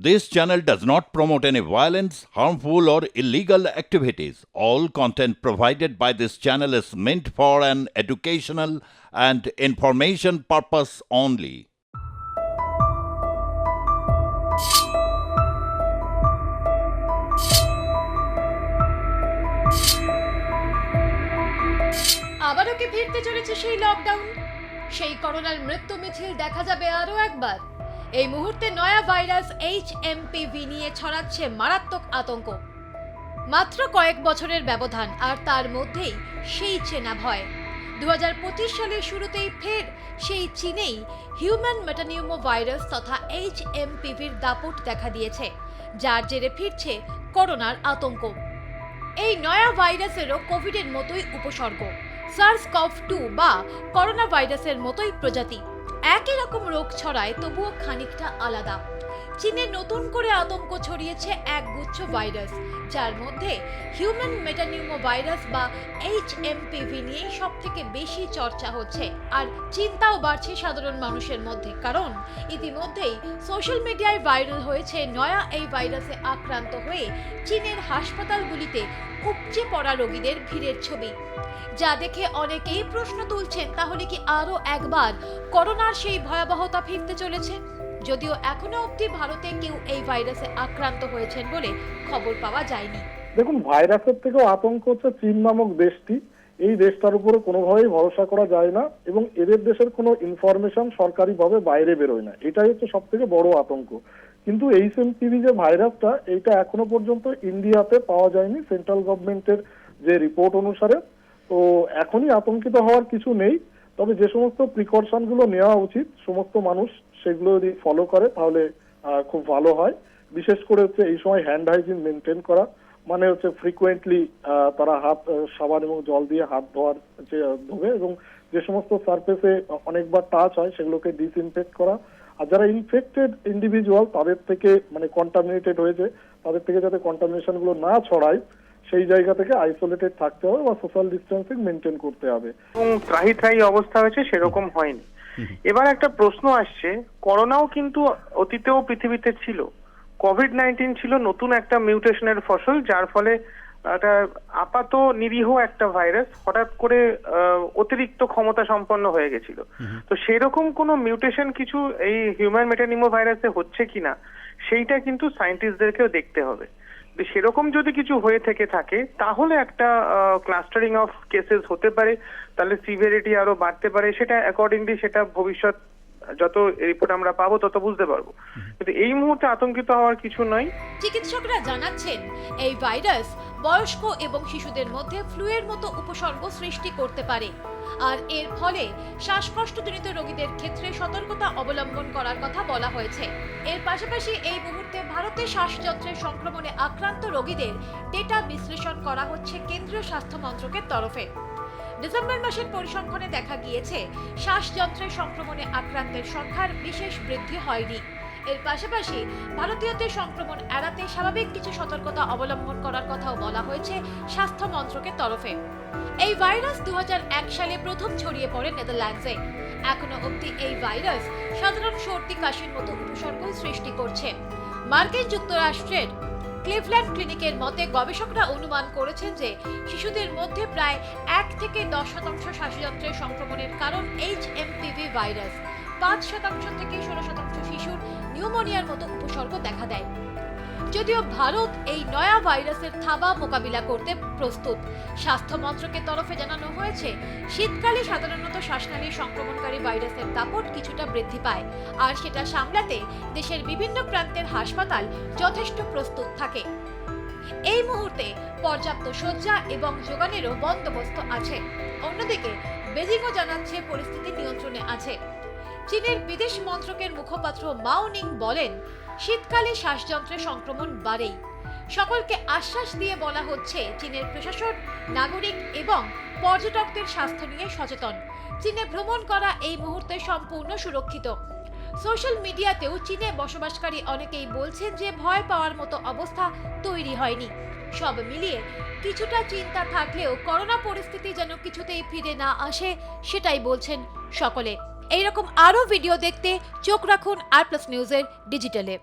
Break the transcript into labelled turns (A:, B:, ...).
A: This channel does not promote any violence, harmful, or illegal activities. All content provided by this channel is meant for an educational and information purpose only.
B: আবারও কি ফিরতে চলেছে সেই lockdown? সেই করোনার মৃত্যু মিছিল দেখা যাবে আরও একবার। এই মুহূর্তে নয়া ভাইরাস HMPV নিয়ে ছড়াচ্ছে মারাত্মক আতঙ্ক। মাত্র কয়েক বছরের ব্যবধান, আর তার মধ্যেই সেই চেনা ভয়। 2025 সালের শুরুতেই ফের সেই চীনেই হিউম্যান মেটানিউমো ভাইরাস তথা HMPVর দাপট দেখা দিয়েছে, যার জেরে ফিরছে করোনার আতঙ্ক। এই নয়া ভাইরাসেরও কোভিডের মতোই উপসর্গ, SARS-CoV-2 বা করোনা ভাইরাসের মতোই প্রজাতি। একই রকম রোগ ছড়ায়, তবুও খানিকটা আলাদা। চীনে নতুন করে আতঙ্ক ছড়িয়েছে একগুচ্ছ ভাইরাস, যার মধ্যে হিউম্যান মেটানিউমো ভাইরাস বা HMPV নিয়েই সব থেকে বেশি চর্চা হচ্ছে। আর চিন্তাও বাড়ছে সাধারণ মানুষের মধ্যে, কারণ ইতিমধ্যেই সোশ্যাল মিডিয়ায় ভাইরাল হয়েছে নয়া এই ভাইরাসে আক্রান্ত হয়ে চীনের হাসপাতালগুলিতে উপচে পড়া রোগীদের ভিড়ের ছবি, যা দেখে অনেকেই প্রশ্ন তুলছেন, তাহলে কি আরও একবার করোনার সেই ভয়াবহতা ফিরতে চলেছে? যদিও এখনো অবধি ভারতে কেউ এই ভাইরাসে আক্রান্ত হয়েছেন বলে খবর পাওয়া যায়নি।
C: দেখুন, ভাইরাসের থেকেও আতঙ্ক হচ্ছে চীন নামক দেশটি। এই দেশটার উপরে কোনোভাবেই ভরসা করা যায় না এবং এদের দেশের কোনো ইনফরমেশন সরকারিভাবে বাইরে বেরোয় না, এটাই হচ্ছে সব থেকে বড় আতঙ্ক। কিন্তু HMPV যে ভাইরাসটা, এইটা এখনো পর্যন্ত ইন্ডিয়াতে পাওয়া যায়নি সেন্ট্রাল গভর্নমেন্টের যে রিপোর্ট অনুসারে। তো এখনই আতঙ্কিত হওয়ার কিছু নেই, তবে যে সমস্ত প্রিকশন গুলো নেওয়া উচিত সমস্ত মানুষ সেগুলো যদি ফলো করে তাহলে খুব ভালো হয়। বিশেষ করে হচ্ছে এই সময় হ্যান্ড হাইজিন মেনটেন করা, মানে হচ্ছে ফ্রিকুয়েন্টলি তারা হাত সাবান এবং জল দিয়ে হাত ধোবে এবং যে সমস্ত সারফেসে অনেকবার টাচ হয় সেগুলোকে ডিসইনফেক্ট করা। আর যারা ইনফেক্টেড ইন্ডিভিজুয়াল তাদের থেকে মানে কন্টামিনেটেড হয়েছে তাদের থেকে যাতে কন্টামিনেশন গুলো না ছড়ায় সেই জায়গা থেকে আইসোলেটেড থাকতে হবে বা সোশ্যাল ডিস্টেন্সিং মেনটেন করতে হবে।
D: এবং ত্রাহি অবস্থা হয়েছে সেরকম হয়নি। এবার একটা প্রশ্ন আসছে, করোনাও কিন্তু অতীতেও পৃথিবীতে ছিল, কোভিড-19 ছিল নতুন একটা মিউটেশনের ফসল, যার ফলে একটা আপাত নিরীহ একটা ভাইরাস হঠাৎ করে অতিরিক্ত ক্ষমতা সম্পন্ন হয়ে গেছিল। তো সেরকম কোনো মিউটেশন কিছু এই হিউম্যান মেটানিউমো ভাইরাসে হচ্ছে কিনা সেইটা কিন্তু সায়েন্টিস্টদেরকেও দেখতে হবে। সেরকম যদি কিছু হয়ে থাকে তাহলে একটা ক্লাস্টারিং অফ কেসেস হতে পারে, তাহলে সিভিয়ারিটি আরো বাড়তে পারে। সেটা অ্যাকর্ডিংলি সেটা ভবিষ্যৎ যত রিপোর্ট আমরা পাবো তত বুঝতে পারবো, কিন্তু এই মুহূর্তে আতঙ্কিত হওয়ার কিছু নয়।
B: চিকিৎসকরা জানাচ্ছেন এই ভাইরাস বয়স্ক এবং শিশুদের মধ্যে ফ্লুয়ের মতো উপসর্গ সৃষ্টি করতে পারে, আর এর ফলে শ্বাসকষ্টজনিত রোগীদের ক্ষেত্রে সতর্কতা অবলম্বন করার কথা বলা হয়েছে। এর পাশাপাশি এই মুহূর্তে ভারতে শ্বাসযন্ত্রের সংক্রমণে আক্রান্ত রোগীদের ডেটা বিশ্লেষণ করা হচ্ছে কেন্দ্রীয় স্বাস্থ্য মন্ত্রকের তরফে। ডিসেম্বর মাসের পরিসংখ্যানে দেখা গিয়েছে শ্বাসযন্ত্রের সংক্রমণে আক্রান্তের সংখ্যার বিশেষ বৃদ্ধি হয়নি। এর পাশাপাশি ভারতীয়দের সংক্রমণ এড়াতে স্বাভাবিক কিছু সতর্কতা অবলম্বন করার কথাও বলা হয়েছে স্বাস্থ্য মন্ত্রকের তরফে। এই ভাইরাস 2001 সালে প্রথম ছড়িয়ে পড়ে নেদারল্যান্ডসে। এখনো অবধি এই ভাইরাস সাধারণ সর্দি কাশির মতো উপসর্গ সৃষ্টি করছে। মার্কিন যুক্তরাষ্ট্রের ক্লিভল্যান্ড ক্লিনিকের মতে গবেষকরা অনুমান করেছেন যে শিশুদের মধ্যে প্রায় 1 থেকে 10% শ্বাসযন্ত্রের সংক্রমণের কারণ HMPV ভাইরাস। 5% থেকে 16% শিশুর নিউমোনিয়ার মতো উপসর্গ দেখা দেয়। যদিও ভারত এই নয়া ভাইরাসের থাবা মোকাবিলা করতে প্রস্তুত। স্বাস্থ্য মন্ত্রকের তরফে জানানো হয়েছে, শীতকালে সাধারণত শ্বাসনালীর সংক্রমণকারী ভাইরাসের দাপট কিছুটা বৃদ্ধি পায়, আর সেটা সামলাতে দেশের বিভিন্ন প্রান্তের হাসপাতাল যথেষ্ট প্রস্তুত থাকে। এই মুহূর্তে পর্যাপ্ত শয্যা এবং যোগানেরও বন্দোবস্ত আছে। অন্যদিকে বেজিংও জানাচ্ছে পরিস্থিতি নিয়ন্ত্রণে আছে। চীনের বিদেশ মন্ত্রকের মুখপাত্র মাও নিং বলেন, শীতকালে শ্বাসযন্ত্রের সংক্রমণ বাড়েই। সকলকে আশ্বাস দিয়ে বলা হচ্ছে, চীনের প্রশাসন নাগরিক এবং পর্যটকদের স্বাস্থ্য নিয়ে সচেতন। চীনে ভ্রমণ করা এই মুহূর্তে সম্পূর্ণ সুরক্ষিত। সোশ্যাল মিডিয়াতেও চীনে বসবাসকারী অনেকেই বলছেন যে ভয় পাওয়ার মতো অবস্থা তৈরি হয়নি। সব মিলিয়ে কিছুটা চিন্তা থাকলেও করোনা পরিস্থিতি যেন কিছুতেই ফিরে না আসে সেটাই বলছেন সকলে। এইরকম আরো ভিডিও দেখতে চোখ রাখুন আর প্লাস নিউজের ডিজিটালে।